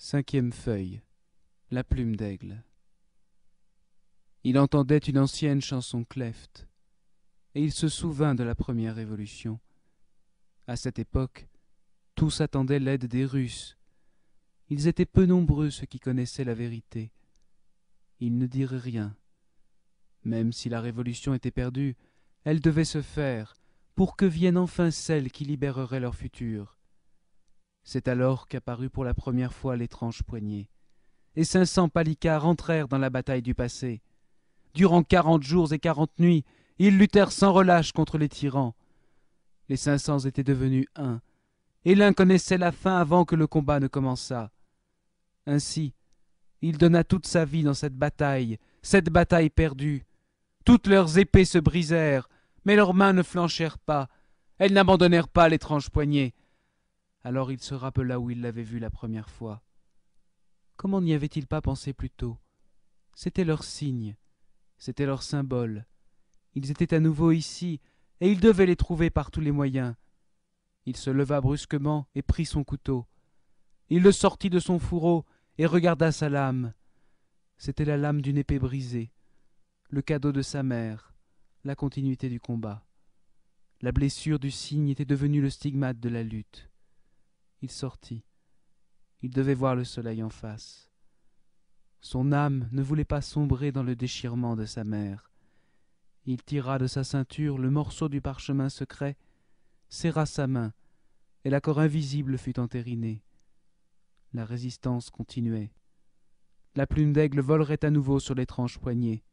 Cinquième feuille. La plume d'aigle. Il entendait une ancienne chanson clefte, et il se souvint de la première révolution. À cette époque, tous attendaient l'aide des Russes. Ils étaient peu nombreux ceux qui connaissaient la vérité. Ils ne dirent rien. Même si la révolution était perdue, elle devait se faire pour que vienne enfin celle qui libérerait leur futur. C'est alors qu'apparut pour la première fois l'étrange poignée, et 500 palicares entrèrent dans la bataille du passé. Durant 40 jours et 40 nuits, ils luttèrent sans relâche contre les tyrans. Les 500 étaient devenus un, et l'un connaissait la fin avant que le combat ne commençât. Ainsi, il donna toute sa vie dans cette bataille perdue. Toutes leurs épées se brisèrent, mais leurs mains ne flanchèrent pas. Elles n'abandonnèrent pas l'étrange poignée. Alors il se rappela où il l'avait vue la première fois. Comment n'y avait-il pas pensé plus tôt? C'était leur signe, c'était leur symbole. Ils étaient à nouveau ici, et il devait les trouver par tous les moyens. Il se leva brusquement et prit son couteau. Il le sortit de son fourreau et regarda sa lame. C'était la lame d'une épée brisée, le cadeau de sa mère, la continuité du combat. La blessure du cygne était devenue le stigmate de la lutte. Il sortit. Il devait voir le soleil en face. Son âme ne voulait pas sombrer dans le déchirement de sa mère. Il tira de sa ceinture le morceau du parchemin secret, serra sa main, et l'accord invisible fut entériné. La résistance continuait. La plume d'aigle volerait à nouveau sur l'étrange poignée.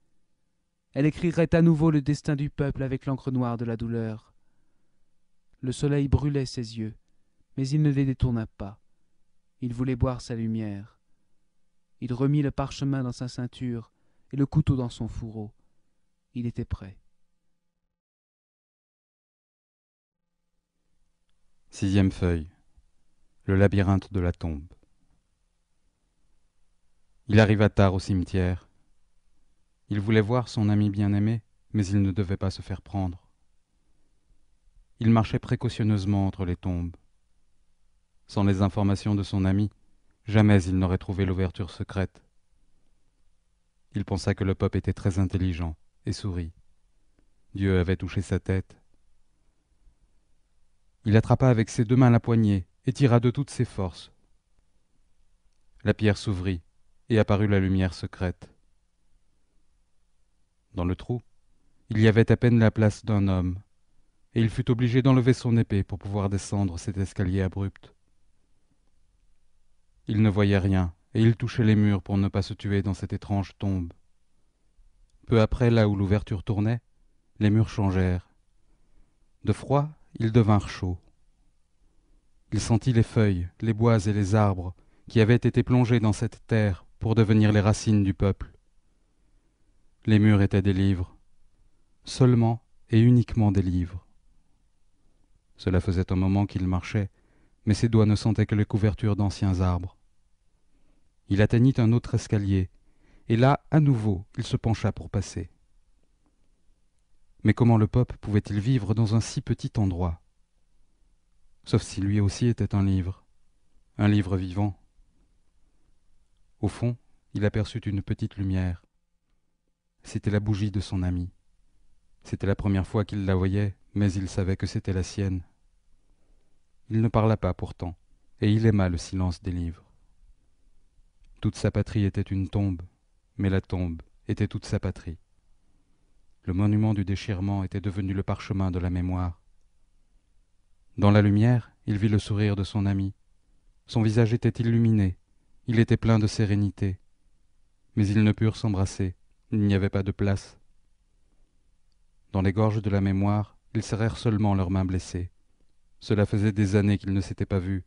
Elle écrirait à nouveau le destin du peuple avec l'encre noire de la douleur. Le soleil brûlait ses yeux, mais il ne les détourna pas. Il voulait boire sa lumière. Il remit le parchemin dans sa ceinture et le couteau dans son fourreau. Il était prêt. Sixième feuille. Le labyrinthe de la tombe. Il arriva tard au cimetière. Il voulait voir son ami bien-aimé, mais il ne devait pas se faire prendre. Il marchait précautionneusement entre les tombes. Sans les informations de son ami, jamais il n'aurait trouvé l'ouverture secrète. Il pensa que le Pope était très intelligent et sourit. Dieu avait touché sa tête. Il attrapa avec ses deux mains la poignée et tira de toutes ses forces. La pierre s'ouvrit et apparut la lumière secrète. Dans le trou, il y avait à peine la place d'un homme, et il fut obligé d'enlever son épée pour pouvoir descendre cet escalier abrupt. Il ne voyait rien, et il touchait les murs pour ne pas se tuer dans cette étrange tombe. Peu après, là où l'ouverture tournait, les murs changèrent. De froid, ils devinrent chauds. Il sentit les feuilles, les bois et les arbres qui avaient été plongés dans cette terre pour devenir les racines du peuple. Les murs étaient des livres, seulement et uniquement des livres. Cela faisait un moment qu'il marchait, mais ses doigts ne sentaient que les couvertures d'anciens arbres. Il atteignit un autre escalier, et là, à nouveau, il se pencha pour passer. Mais comment le Pope pouvait-il vivre dans un si petit endroit? Sauf si lui aussi était un livre vivant. Au fond, il aperçut une petite lumière. C'était la bougie de son ami. C'était la première fois qu'il la voyait, mais il savait que c'était la sienne. Il ne parla pas pourtant, et il aima le silence des livres. Toute sa patrie était une tombe, mais la tombe était toute sa patrie. Le monument du déchirement était devenu le parchemin de la mémoire. Dans la lumière, il vit le sourire de son ami. Son visage était illuminé, il était plein de sérénité. Mais ils ne purent s'embrasser, il n'y avait pas de place. Dans les gorges de la mémoire, ils serrèrent seulement leurs mains blessées. Cela faisait des années qu'ils ne s'étaient pas vus,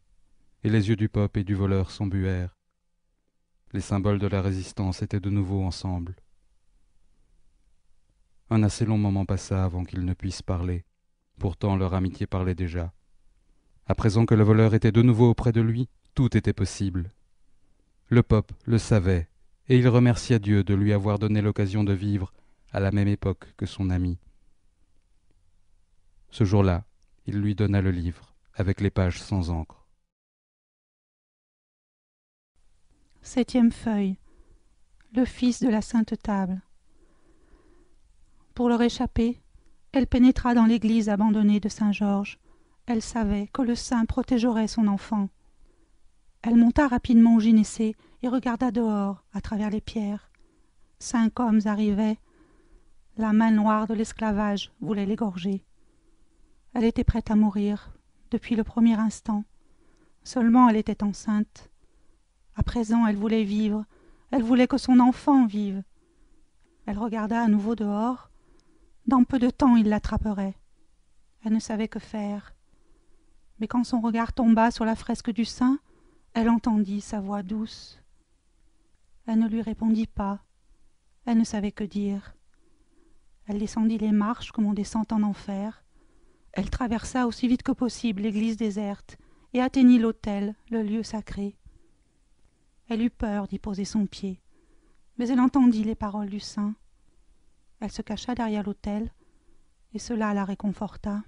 et les yeux du Pope et du voleur s'embuèrent. Les symboles de la résistance étaient de nouveau ensemble. Un assez long moment passa avant qu'ils ne puissent parler. Pourtant leur amitié parlait déjà. À présent que le voleur était de nouveau auprès de lui, tout était possible. Le Pope le savait, et il remercia Dieu de lui avoir donné l'occasion de vivre à la même époque que son ami. Ce jour-là, il lui donna le livre, avec les pages sans encre. Septième feuille. Le fils de la Sainte Table. Pour leur échapper, elle pénétra dans l'église abandonnée de Saint-Georges. Elle savait que le saint protégerait son enfant. Elle monta rapidement au gynécée et regarda dehors, à travers les pierres. 5 hommes arrivaient. La main noire de l'esclavage voulait l'égorger. Elle était prête à mourir, depuis le premier instant. Seulement elle était enceinte. À présent elle voulait vivre, elle voulait que son enfant vive. Elle regarda à nouveau dehors. Dans peu de temps il l'attraperait. Elle ne savait que faire. Mais quand son regard tomba sur la fresque du saint, elle entendit sa voix douce. Elle ne lui répondit pas. Elle ne savait que dire. Elle descendit les marches comme on descend en enfer. Elle traversa aussi vite que possible l'église déserte et atteignit l'autel, le lieu sacré. Elle eut peur d'y poser son pied, mais elle entendit les paroles du saint. Elle se cacha derrière l'autel, et cela la réconforta.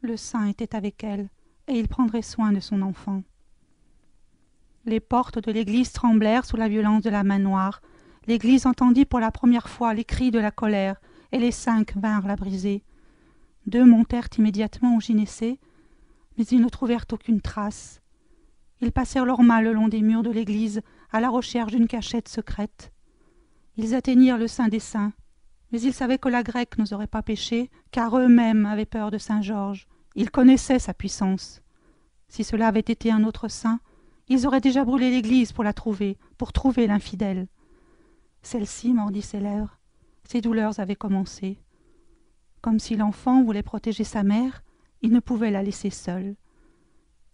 Le saint était avec elle, et il prendrait soin de son enfant. Les portes de l'église tremblèrent sous la violence de la main noire. L'église entendit pour la première fois les cris de la colère, et les 5 vinrent la briser. 2 montèrent immédiatement au gynécée, mais ils ne trouvèrent aucune trace. Ils passèrent leurs mains le long des murs de l'église, à la recherche d'une cachette secrète. Ils atteignirent le Saint des Saints, mais ils savaient que la grecque n'oserait pas pécher, car eux-mêmes avaient peur de Saint Georges. Ils connaissaient sa puissance. Si cela avait été un autre saint, ils auraient déjà brûlé l'église pour la trouver, pour trouver l'infidèle. Celle-ci mordit ses lèvres. Ses douleurs avaient commencé. Comme si l'enfant voulait protéger sa mère, il ne pouvait la laisser seule.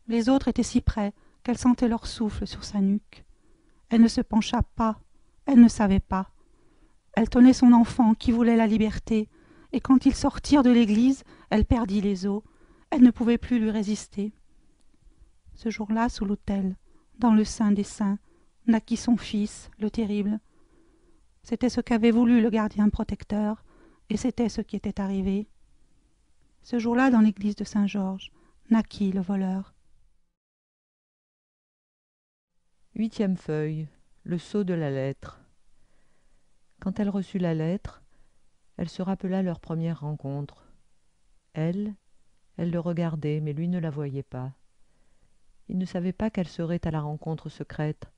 Les autres étaient si près qu'elle sentait leur souffle sur sa nuque. Elle ne se pencha pas, elle ne savait pas. Elle tenait son enfant qui voulait la liberté, et quand ils sortirent de l'église, elle perdit les os. Elle ne pouvait plus lui résister. Ce jour-là, sous l'autel, dans le sein des saints, naquit son fils, le terrible. C'était ce qu'avait voulu le gardien protecteur, et c'était ce qui était arrivé. Ce jour-là, dans l'église de Saint-Georges, naquit le voleur. 8e feuille. Le sceau de la lettre. Quand elle reçut la lettre, elle se rappela leur première rencontre. Elle le regardait, mais lui ne la voyait pas. Il ne savait pas qu'elle serait à la rencontre secrète.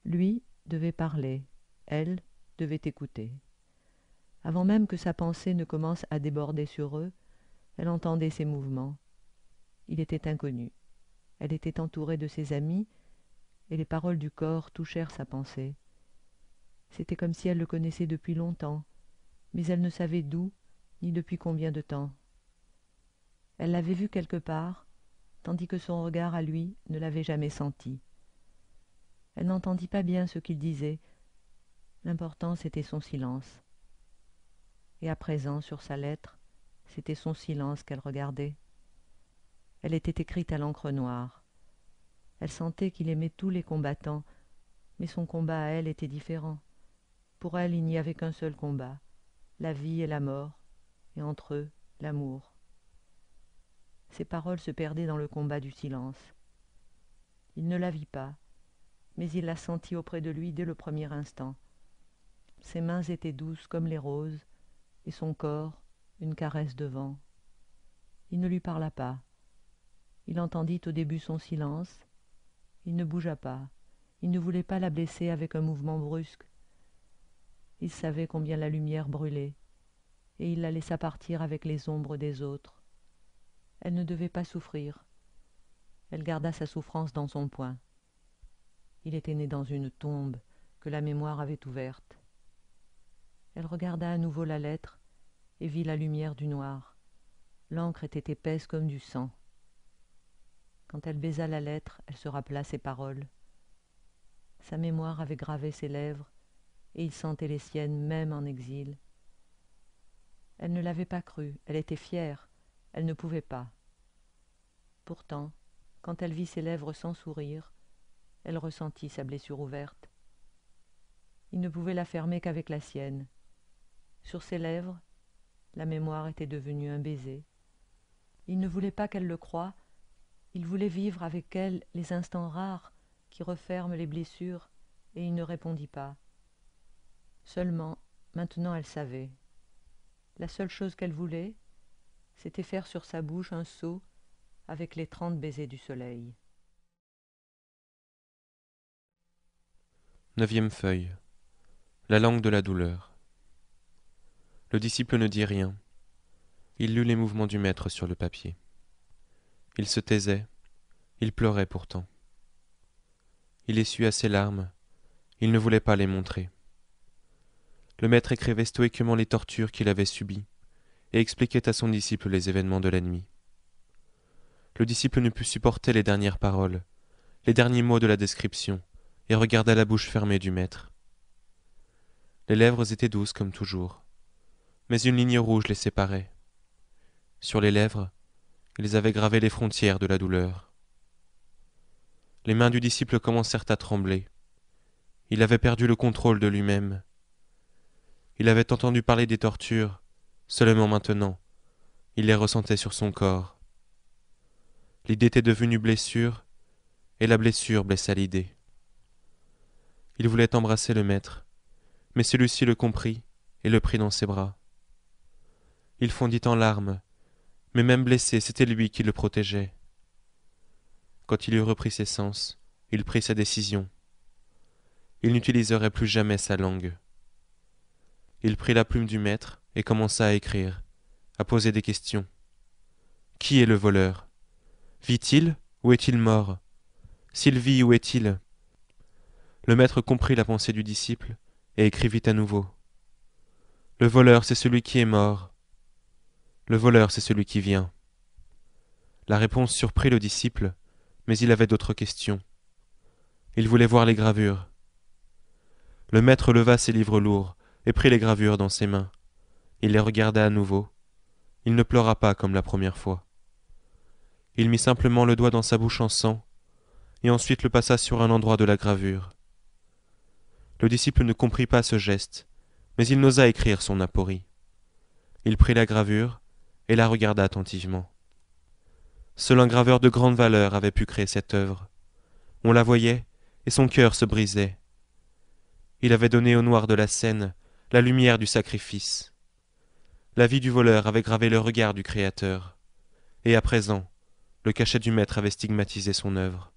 Lui devait parler, elle devait écouter. Avant même que sa pensée ne commence à déborder sur eux, elle entendait ses mouvements. Il était inconnu. Elle était entourée de ses amis, et les paroles du corps touchèrent sa pensée. C'était comme si elle le connaissait depuis longtemps, mais elle ne savait d'où, ni depuis combien de temps. Elle l'avait vu quelque part, tandis que son regard à lui ne l'avait jamais senti. Elle n'entendit pas bien ce qu'il disait. L'important, c'était son silence. Et à présent, sur sa lettre, c'était son silence qu'elle regardait. Elle était écrite à l'encre noire. Elle sentait qu'il aimait tous les combattants, mais son combat à elle était différent. Pour elle, il n'y avait qu'un seul combat, la vie et la mort, et entre eux, l'amour. Ses paroles se perdaient dans le combat du silence. Il ne la vit pas, mais il la sentit auprès de lui dès le premier instant. Ses mains étaient douces comme les roses, et son corps, une caresse de vent. Il ne lui parla pas. Il entendit au début son silence. Il ne bougea pas. Il ne voulait pas la blesser avec un mouvement brusque. Il savait combien la lumière brûlait, et il la laissa partir avec les ombres des autres. Elle ne devait pas souffrir. Elle garda sa souffrance dans son poing. Il était né dans une tombe que la mémoire avait ouverte. Elle regarda à nouveau la lettre et vit la lumière du noir. L'encre était épaisse comme du sang. Quand elle baisa la lettre, elle se rappela ses paroles. Sa mémoire avait gravé ses lèvres, et il sentait les siennes même en exil. Elle ne l'avait pas cru, elle était fière, elle ne pouvait pas. Pourtant, quand elle vit ses lèvres sans sourire, elle ressentit sa blessure ouverte. Il ne pouvait la fermer qu'avec la sienne. Sur ses lèvres, la mémoire était devenue un baiser. Il ne voulait pas qu'elle le croie, il voulait vivre avec elle les instants rares qui referme les blessures, et il ne répondit pas. Seulement, maintenant elle savait. La seule chose qu'elle voulait, c'était faire sur sa bouche un sceau avec les 30 baisers du soleil. 9e feuille. La langue de la douleur. Le disciple ne dit rien. Il lut les mouvements du maître sur le papier. Il se taisait. Il pleurait pourtant. Il essuya ses larmes. Il ne voulait pas les montrer. Le maître écrivait stoïquement les tortures qu'il avait subies et expliquait à son disciple les événements de la nuit. Le disciple ne put supporter les dernières paroles, les derniers mots de la description, et regarda la bouche fermée du maître. Les lèvres étaient douces comme toujours, mais une ligne rouge les séparait. Sur les lèvres, ils avaient gravé les frontières de la douleur. Les mains du disciple commencèrent à trembler. Il avait perdu le contrôle de lui-même. Il avait entendu parler des tortures, seulement maintenant, il les ressentait sur son corps. L'idée était devenue blessure, et la blessure blessa l'idée. Il voulait embrasser le maître, mais celui-ci le comprit et le prit dans ses bras. Il fondit en larmes, mais même blessé, c'était lui qui le protégeait. Quand il eut repris ses sens, il prit sa décision. Il n'utiliserait plus jamais sa langue. Il prit la plume du maître et commença à écrire, à poser des questions. Qui est le voleur? Vit-il ou est-il mort? S'il vit, où est-il? Le maître comprit la pensée du disciple et écrivit à nouveau. Le voleur, c'est celui qui est mort. Le voleur, c'est celui qui vient. La réponse surprit le disciple, mais il avait d'autres questions. Il voulait voir les gravures. Le maître leva ses livres lourds et prit les gravures dans ses mains. Il les regarda à nouveau. Il ne pleura pas comme la première fois. Il mit simplement le doigt dans sa bouche en sang, et ensuite le passa sur un endroit de la gravure. Le disciple ne comprit pas ce geste, mais il n'osa écrire son aporie. Il prit la gravure et la regarda attentivement. Seul un graveur de grande valeur avait pu créer cette œuvre. On la voyait, et son cœur se brisait. Il avait donné au noir de la scène la lumière du sacrifice. La vie du voleur avait gravé le regard du Créateur, et à présent, le cachet du maître avait stigmatisé son œuvre.